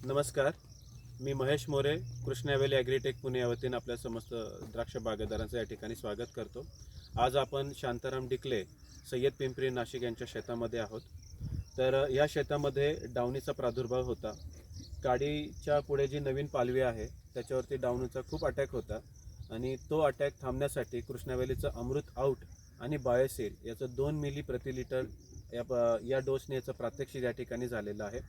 नमस्कार. मी Mahesh More, Krishna valley agritech Pune या वतीने आपल्या समस्त द्राक्ष बागायतदारांचं या ठिकाणी स्वागत करतो. आज आपण शांताराम डिकले, सय्यद पिंपरी नाशिक यांच्या शेतामध्ये आहोत. तर या शेतामध्ये डावणीचा प्रादुर्भाव होता. काडीच्या पुढे जी नवीन पालवी आहे त्याच्यावरती डावणीचा खूप अटॅक होता आणि तो अटॅक थांबण्यासाठी कृष्णा व्हॅलीचं अमृत आउट आणि बायोसेल याचं 2 मिली प्रति लिटर या डोसने याचं प्रात्यक्षिक या ठिकाणी झालेलं आहे.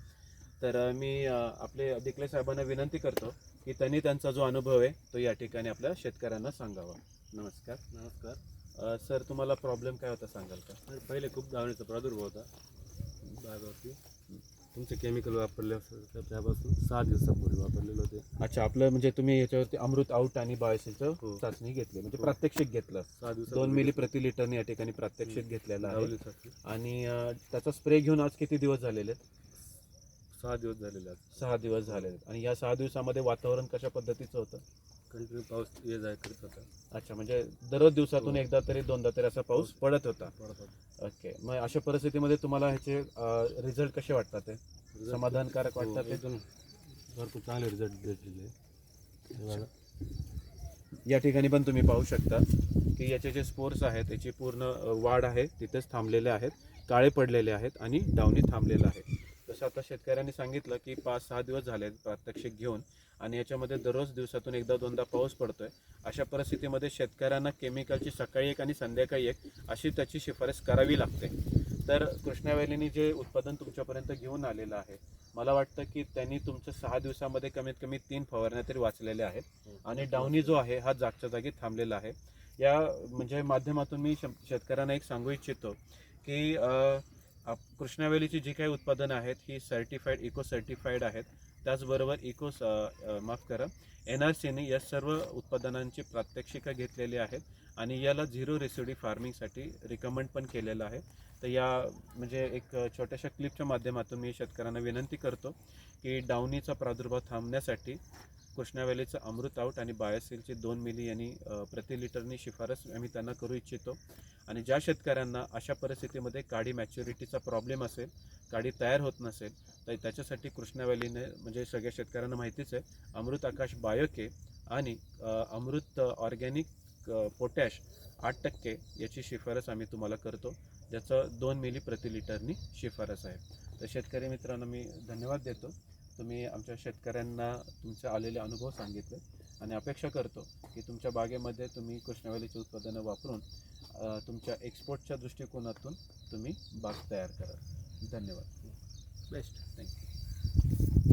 तर मी आपले डिकले साहेबांना विनंती करतो की त्यांनी त्यांचा जो अनुभव आहे तो या ठिकाणी आपल्या शेतकऱ्यांना सांगावा. नमस्कार. नमस्कार. सर, तुम्हाला प्रॉब्लेम काय होता सांगाल का? पहिले खूप डावणीचा प्रादुर्भाव होता बागावरती. तुमचे केमिकल वापरले तर त्यापासून 6 दिवसापूर्वी वापरलेले होते. अच्छा, आपलं म्हणजे तुम्ही याच्यावरती अमृत आउट आणि बायोसेलचं हो. चाचणी घेतली, म्हणजे हो. प्रात्यक्षिक घेतलं. 6 दिवस 2 मिली प्रति लिटरने या ठिकाणी प्रात्यक्षिक घेतलेलं आहे. डावणीसाठी आणि त्याचा स्प्रे घेऊन आज किती दिवस झालेले आहेत? 6 दिवस झालेले आहेत. 6 दिवस झालेले आहेत. आणि या 6 दिवसामध्ये वातावरण कशा पद्धतीचं होतं? कंटिन्यू पाऊस ये जाय करत होता. अच्छा, म्हणजे दररोज दिवसातून हो. एकदा तरी दोनदा तरी असा पाऊस पडत होता. पडत होता. ओके, मग अशा परिस्थितीमध्ये तुम्हाला ह्याचे रिझल्ट कसे वाटतात? ते Result समाधानकारक हो, वाटतात? ते एकदम भरपूर चांगले रिझल्ट भेटलेले. हे बघा. या ठिकाणी पण तुम्ही पाहू शकता की याचे जे स्पोर्स आहेत त्याची पूर्ण वाढ आहे तिथेच थांबलेले आहेत, काळे पडलेले आहेत आणि डावणी थांबलेलं आहे. जसं आता शेतकऱ्यांनी सांगितलं की 5-6 दिवस झाले प्रात्यक्षिक घेऊन आणि याच्यामध्ये दररोज दिवसातून एकदा दोनदा पाऊस पडतोय. अशा परिस्थितीमध्ये शेतकऱ्यांना केमिकलची सकाळी एक आणि संध्याकाळी एक अशी त्याची शिफारस करावी लागते. तर कृष्णा व्हॅलीने जे उत्पादन तुमच्यापर्यंत घेऊन आलेलं आहे, मला वाटतं की त्यांनी तुमच्या 6 दिवसामध्ये कमीत कमी 3 फवारण्या तरी वाचलेल्या आहेत आणि डावणी जो आहे हा जागच्या जागी थांबलेला आहे. या म्हणजे माध्यमातून मी शेतकऱ्यांना एक सांगू इच्छितो की कृष्णा व्हॅलीची जी काही उत्पादनं आहेत ही सर्टिफाईड, इको सर्टिफाईड आहेत. त्याचबरोबर माफ करा, NRCने या सर्व उत्पादनांची प्रात्यक्षिकं घेतलेली आहेत आणि याला झिरो रेसिड्यू फार्मिंगसाठी रिकमेंड पण केलेलं आहे. तर या म्हणजे एक छोट्याशा क्लिपच्या माध्यमातून मी शेतकऱ्यांना विनंती करतो की डावणीचा प्रादुर्भाव थांबण्यासाठी कृष्णा व्हॅलीचं अमृत आउट आणि बायोसेलची 2 मिली यांनी प्रति लिटरनी शिफारस आम्ही त्यांना करू इच्छितो. आणि ज्या शेतकऱ्यांना अशा परिस्थितीमध्ये काडी मॅच्युरिटीचा प्रॉब्लेम असेल, काडी तयार होत नसेल, तर त्याच्यासाठी कृष्णा व्हॅलीने म्हणजे सगळ्या शेतकऱ्यांना माहितीच आहे, अमृत आकाश बायोके आणि अमृत ऑर्गॅनिक पोटॅश 8% याची शिफारस आम्ही तुम्हाला करतो, ज्याचं 2 मिली प्रति लिटरनी शिफारस आहे. तर शेतकरी मित्रांनो, मी धन्यवाद देतो. तुम्ही आमच्या शेतकऱ्यांना तुमचे आलेले अनुभव सांगितले आणि अपेक्षा करतो की तुमच्या बागेमध्ये तुम्ही कृष्णा व्हॅलीची उत्पादनं वापरून तुमच्या एक्सपोर्टच्या दृष्टिकोनातून तुम्ही बाग तयार करा. धन्यवाद. बेस्ट. थँक्यू.